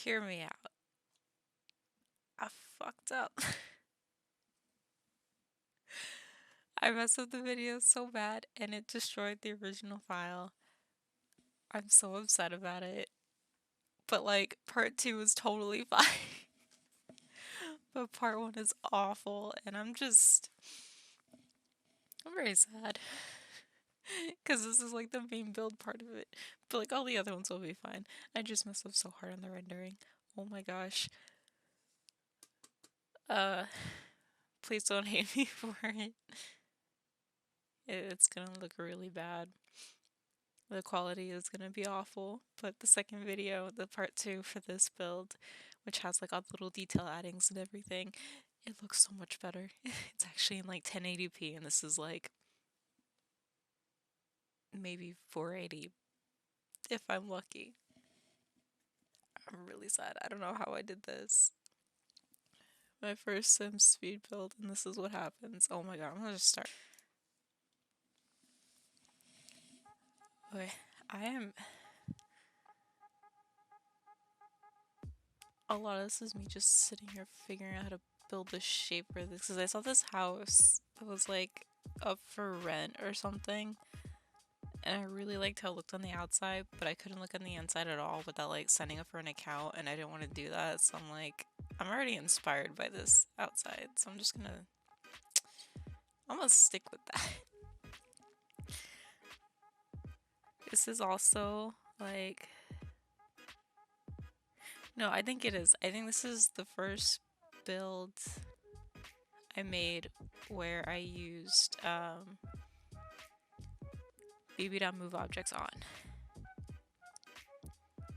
Hear me out. I fucked up. I messed up the video so bad and it destroyed the original file. I'm so upset about it. But like part 2 is totally fine. But part 1 is awful and I'm very sad. Cuz this is like the main build part of it. But like all the other ones will be fine. I just messed up so hard on the rendering. Oh my gosh. Uh Please don't hate me for it. It's gonna look really bad. The quality is gonna be awful, but the second video, the part 2 for this build, which has like all the little detail addings and everything, it looks so much better. It's actually in like 1080p and this is like maybe 480 if I'm lucky. I'm really sad. I don't know how I did this. My first Sims speed build and this is what happens. Oh my god, I'm gonna just start. Okay, I am. A lot of this is me just sitting here figuring out how to build the shape for this because I saw this house that was like up for rent or something and I really liked how it looked on the outside, but I couldn't look on the inside at all without like signing up for an account and I didn't want to do that, so I'm like, I'm already inspired by this outside, so I'm gonna stick with that. This is also like, no, I think it is. I think this is the first build I made where I used BB.move objects on.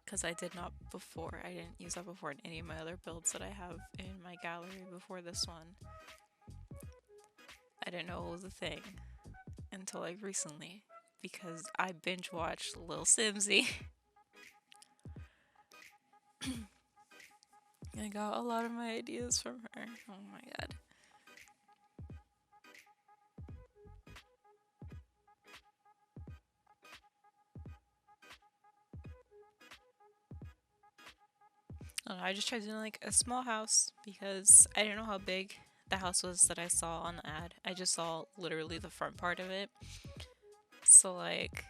Because I did not before. I didn't use that before in any of my other builds that I have in my gallery before this one. I didn't know it was a thing until like recently because I binge watched Lil Simsy. I got a lot of my ideas from her. Oh my god. I don't know, I just tried doing like a small house because I didn't know how big the house was that I saw on the ad. I just saw literally the front part of it. So like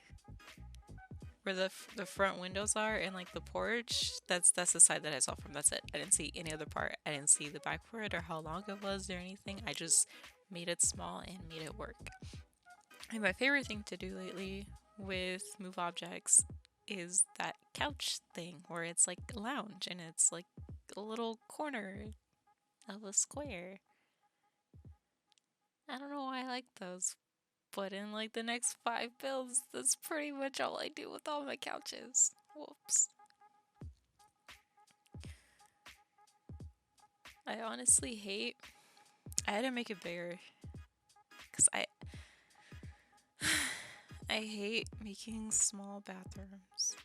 where the front windows are and like the porch, that's the side that I saw from. That's it. I didn't see any other part. I didn't see the back part or how long it was or anything. I just made it small and made it work. And my favorite thing to do lately with move objects is that couch thing where it's like a lounge and it's like a little corner of a square. I don't know why I like those, but in like the next 5 builds, that's pretty much all I do with all my couches. Whoops. I honestly hate. I had to make it bigger because I hate making small bathrooms.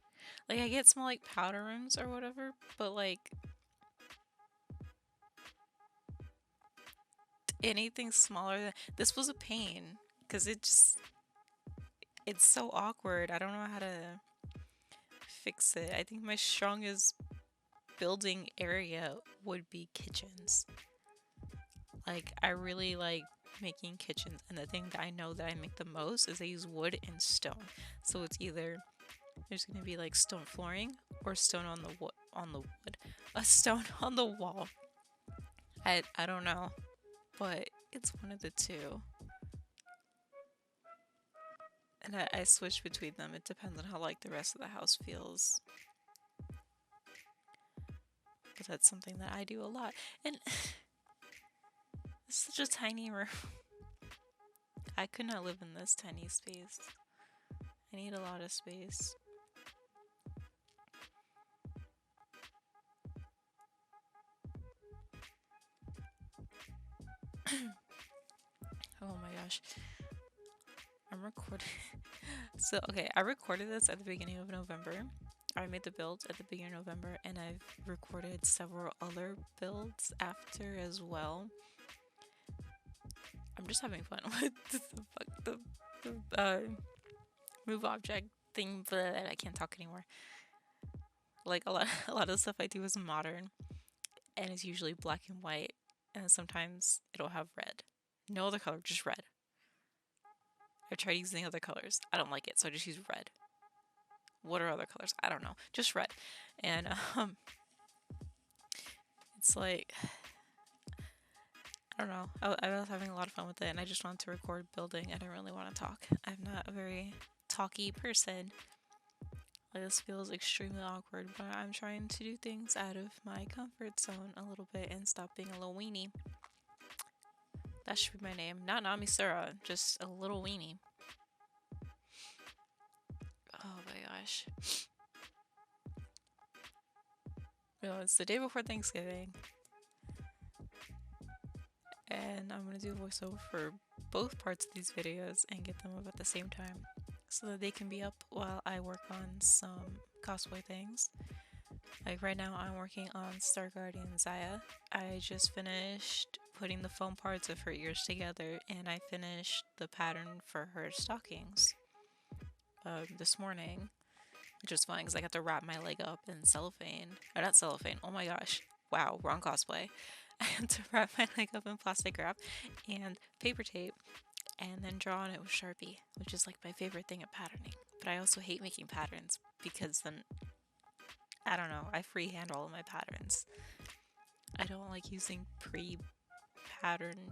Like I get small like powder rooms or whatever, but like anything smaller than this was a pain because it's so awkward. I don't know how to fix it. I think my strongest building area would be kitchens. Like I really like making kitchens and the thing that I know that I make the most is I use wood and stone. So it's either there's gonna be like stone flooring or stone on the wood. A stone on the wall. I don't know. But it's one of the two. And I switch between them. It depends on how like the rest of the house feels. But that's something that I do a lot. And it's such a tiny room. I could not live in this tiny space. I need a lot of space. Oh my gosh. I'm recording. So, okay, I recorded this at the beginning of November. I made the build at the beginning of November, and I've recorded several other builds after as well. I'm just having fun with the move object thing, but I can't talk anymore. Like a lot of the stuff I do is modern, and it's usually black and white, and sometimes it'll have red. No other color, just red. I've tried using other colors. I don't like it, so I just use red. What are other colors? I don't know. Just red. And it's like I don't know. I was having a lot of fun with it, and I just wanted to record building. I didn't really want to talk. I'm not a very talky person. Like, this feels extremely awkward, but I'm trying to do things out of my comfort zone a little bit and stop being a little weenie. That should be my name. Not Namisura, just a little weenie. Oh my gosh. No, it's the day before Thanksgiving. And I'm gonna do a voiceover for both parts of these videos and get them up at the same time so that they can be up while I work on some cosplay things. Like right now I'm working on Star Guardian Zaya. I just finished putting the foam parts of her ears together, and I finished the pattern for her stockings this morning, which was fun because I got to wrap my leg up in cellophane. Or not cellophane, oh my gosh. Wow, wrong cosplay. I had to wrap my leg up in plastic wrap and paper tape and then draw on it with Sharpie, which is like my favorite thing at patterning. But I also hate making patterns because then, I don't know, I freehand all of my patterns. I don't like using pre-pattern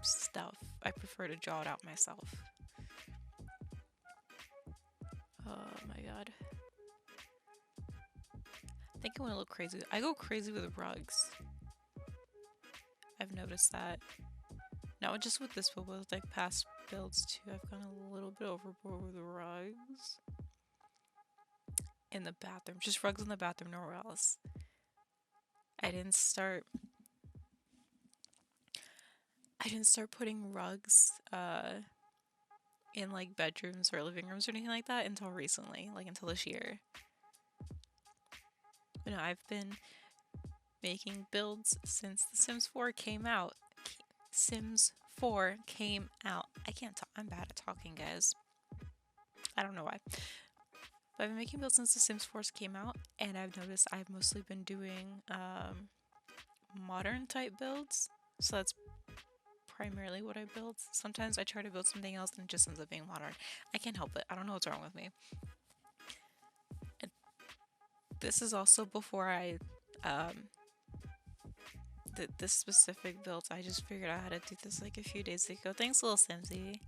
stuff. I prefer to draw it out myself. Oh my god. I think I went a little crazy. I go crazy with rugs. I've noticed that. Not just with this build, but with like past builds too. I've gone a little bit overboard with rugs. In the bathroom. Just rugs in the bathroom, nowhere else. I didn't start putting rugs in like bedrooms or living rooms or anything like that until recently, like until this year. But no, I've been making builds since The Sims 4 came out. Sims 4 came out. I can't talk. I'm bad at talking, guys. I don't know why. But I've been making builds since The Sims 4 came out, and I've noticed I've mostly been doing modern type builds. So that's primarily what I build. Sometimes I try to build something else and it just ends up being modern. I can't help it. I don't know what's wrong with me. And this is also before I did this specific build. I just figured out how to do this like a few days ago. Thanks, little Simsy.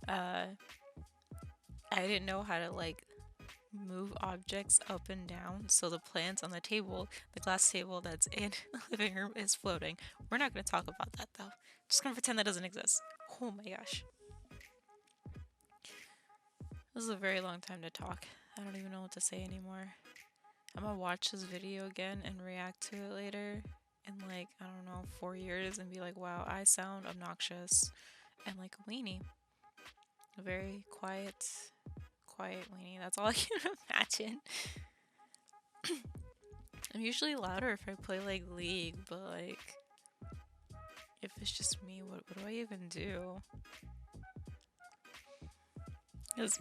I didn't know how to like move objects up and down, so the plants on the table, the glass table that's in the living room, is floating. We're not going to talk about that though. Just gonna pretend that doesn't exist. Oh my gosh. This is a very long time to talk. I don't even know what to say anymore. I'm gonna watch this video again and react to it later in like, I don't know, 4 years and be like, wow, I sound obnoxious and like a weenie. A very quiet weenie. That's all I can imagine. I'm usually louder if I play like League, but like if it's just me, what do I even do? Because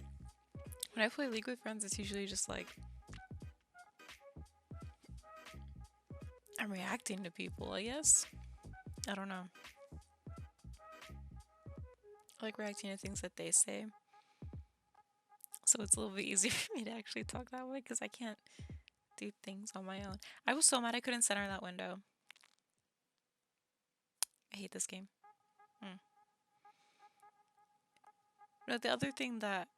when I play League with friends, it's usually just like I'm reacting to people, I guess. I don't know. I like reacting to things that they say. So it's a little bit easier for me to actually talk that way because I can't do things on my own. I was so mad I couldn't center that window. I hate this game. But the other thing that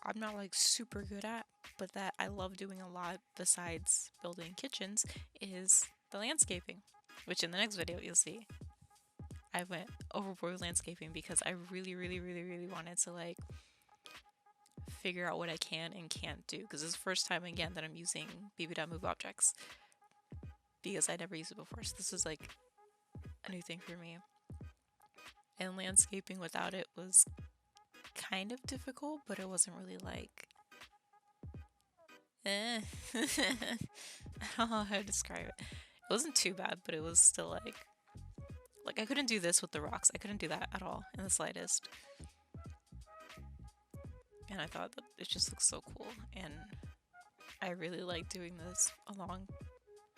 I'm not like super good at, but that I love doing a lot besides building kitchens, is the landscaping, which in the next video you'll see. I went overboard with landscaping because I really wanted to like figure out what I can and can't do, because it's the first time again that I'm using BB.move objects because I never used it before, so this is like a new thing for me. And landscaping without it was kind of difficult, but it wasn't really like I don't know how to describe it. It wasn't too bad, but it was still like I couldn't do this with the rocks. I couldn't do that at all in the slightest. And I thought that it just looks so cool, and I really like doing this along,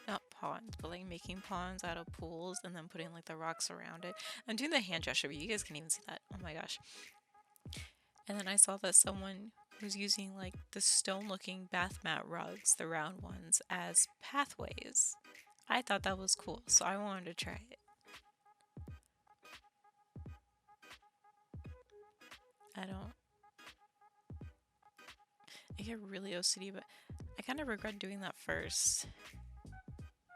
not ponds, but like making ponds out of pools and then putting like the rocks around it. I'm doing the hand gesture, but you guys can't even see that. Oh my gosh. And then I saw that someone was using like the stone looking bath mat rugs, the round ones, as pathways. I thought that was cool, so I wanted to try it. I don't. I get really OCD, but I kind of regret doing that first.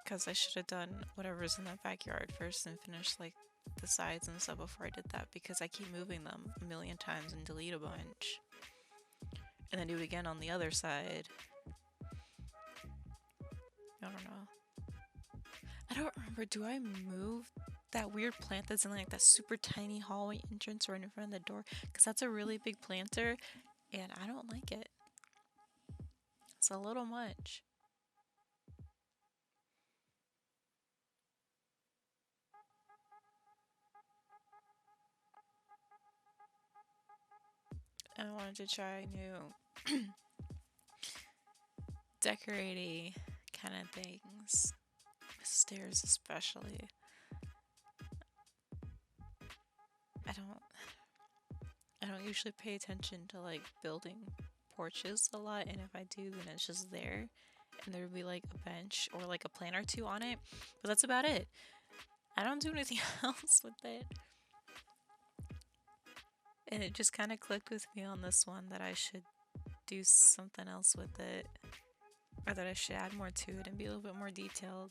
Because I should have done whatever's in that backyard first and finished like the sides and stuff before I did that because I keep moving them a million times and delete a bunch. And then do it again on the other side. I don't know. I don't remember. Do I move that weird plant that's in like that super tiny hallway entrance right in front of the door? Because that's a really big planter and I don't like it. It's a little much. I wanted to try new decorating kind of things. Stairs especially. I don't I don't usually pay attention to like building porches a lot, and if I do then it's just there and there would be like a bench or like a plant or two on it. But that's about it. I don't do anything else with it. And it just kind of clicked with me on this one that I should do something else with it. Or that I should add more to it and be a little bit more detailed.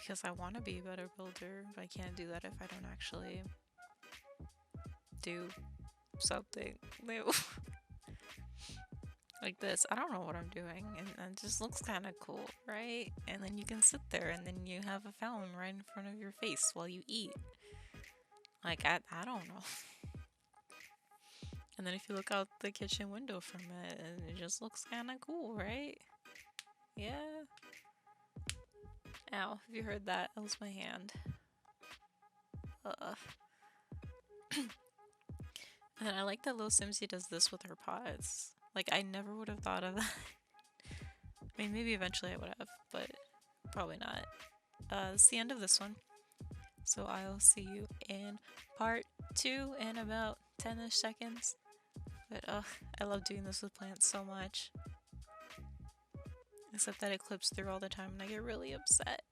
Because I want to be a better builder, but I can't do that if I don't actually do something new. Like this. I don't know what I'm doing, and it just looks kind of cool, right? And then you can sit there, and then you have a fountain right in front of your face while you eat. Like, I don't know. And then if you look out the kitchen window from it, and it just looks kind of cool, right? Yeah. Ow, have you heard that? That was my hand. And I like that Lil Simsy does this with her pots. Like, I never would have thought of that. I mean, maybe eventually I would have, but probably not. It's the end of this one. So I'll see you in part 2 in about 10-ish seconds. But I love doing this with plants so much. Except that it clips through all the time and I get really upset.